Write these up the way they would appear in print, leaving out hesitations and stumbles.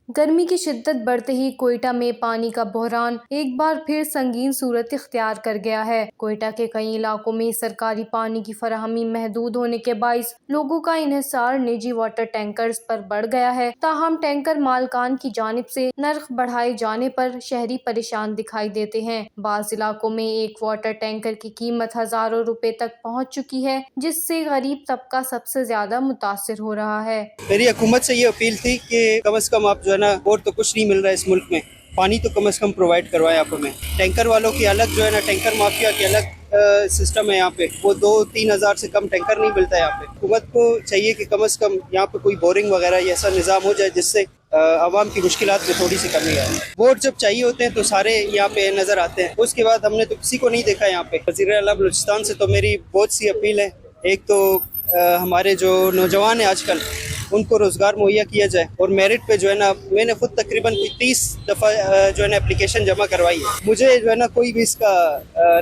गर्मी की शिद्दत बढ़ते ही कोयटा में पानी का बहरान एक बार फिर संगीन सूरत इख्तियार कर गया है। कोयटा के कई इलाकों में सरकारी पानी की फराहमी महदूद होने के बाइस लोगों का इन्हिसार निजी वाटर टैंकर्स पर बढ़ गया है। ताहम टैंकर मालकान की जानिब से नर्ख बढ़ाए जाने पर शहरी परेशान दिखाई देते हैं। बाज़ इलाकों में एक वाटर टैंकर की कीमत हजारों रुपए तक पहुँच चुकी है, जिससे गरीब तबका सबसे ज्यादा मुतासिर हो रहा है। मेरी हुकूमत से ये अपील थी कि कम से कम आप जो है ना, और तो कुछ नहीं मिल रहा है इस मुल्क में, पानी तो कम से कम प्रोवाइड करवाएं आप हमें। टैंकर वालों की अलग जो है ना, टैंकर माफिया की अलग सिस्टम है यहाँ पे। वो 2-3 हज़ार से कम टैंकर नहीं मिलता है यहाँ पे। हुकूमत को चाहिए कि कम से कम यहाँ पे कोई बोरिंग वगैरह ऐसा निज़ाम हो जाए जिससे आवाम की मुश्किलात में थोड़ी सी कमी आए। वोट जब चाहिए होते हैं तो सारे यहाँ पे नज़र आते हैं, उसके बाद हमने तो किसी को नहीं देखा यहाँ पे। वज़ीर-ए-आला बलूचिस्तान से तो मेरी बहुत सी अपील है। एक तो हमारे जो नौजवान हैं आजकल, उनको रोज़गार मुहैया किया जाए, और मेरिट पे जो है ना, मैंने खुद तकरीबन 30 दफ़ा जो है ना एप्लीकेशन जमा करवाई है, मुझे जो है ना कोई भी इसका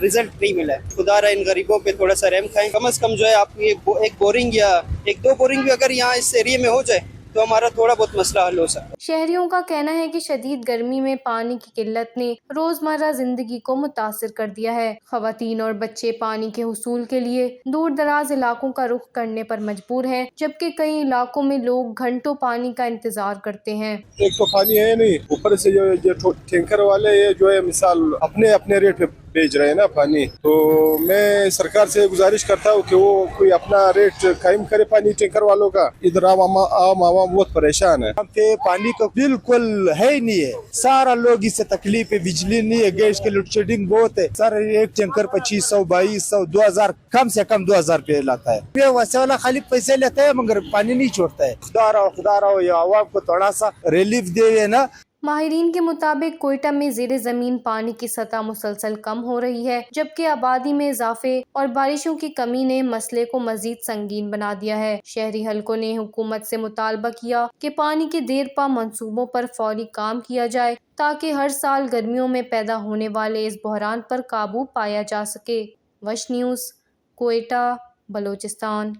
रिजल्ट नहीं मिला है। खुदारा इन गरीबों पे थोड़ा सा रहम खाएं। कम से कम जो है आप एक बोरिंग या 1-2 बोरिंग भी अगर यहाँ इस एरिया में हो जाए तो हमारा थोड़ा बहुत मसला हल हो सकता है। शहरियों का कहना है कि शदीद गर्मी में पानी की किल्लत ने रोजमर्रा जिंदगी को मुतासिर कर दिया है। खवातीन और बच्चे पानी के हुसूल के लिए दूर दराज इलाकों का रुख करने पर मजबूर हैं, जबकि कई इलाकों में लोग घंटों पानी का इंतजार करते हैं। एक तो पानी है नहीं, ऊपर से जो टैंकर वाले ये जो है मिसाल अपने रेट पे भेज रहे हैं ना पानी। तो मैं सरकार से गुजारिश करता हूँ कि वो कोई अपना रेट कायम करे पानी टैंकर वालों का। इधर आम आवाम बहुत परेशान है। पानी का बिल्कुल है ही नहीं है, सारा लोग इससे तकलीफ है। बिजली नहीं है, गैस की लोड शेडिंग बहुत है। सर एक टैंकर 2500, 2200, 2000 कम से कम 2000 रुपये लाता है। ये वैसे वाला खाली पैसे लेता है मगर पानी नहीं छोड़ता है। खुदा रहो ये आवाम को थोड़ा सा रिलीफ दे ना। माहिरीन के मुताबिक कोयटा में ज़ेरे ज़मीन पानी की सतह मुसलसल कम हो रही है, जबकि आबादी में इजाफे और बारिशों की कमी ने मसले को मजीद संगीन बना दिया है। शहरी हलकों ने हुकूमत से मुतालबा किया कि पानी के देरपा मंसूबों पर फौरी काम किया जाए, ताकि हर साल गर्मियों में पैदा होने वाले इस बहरान पर काबू पाया जा सके। वश न्यूज़, कोयटा, बलोचिस्तान।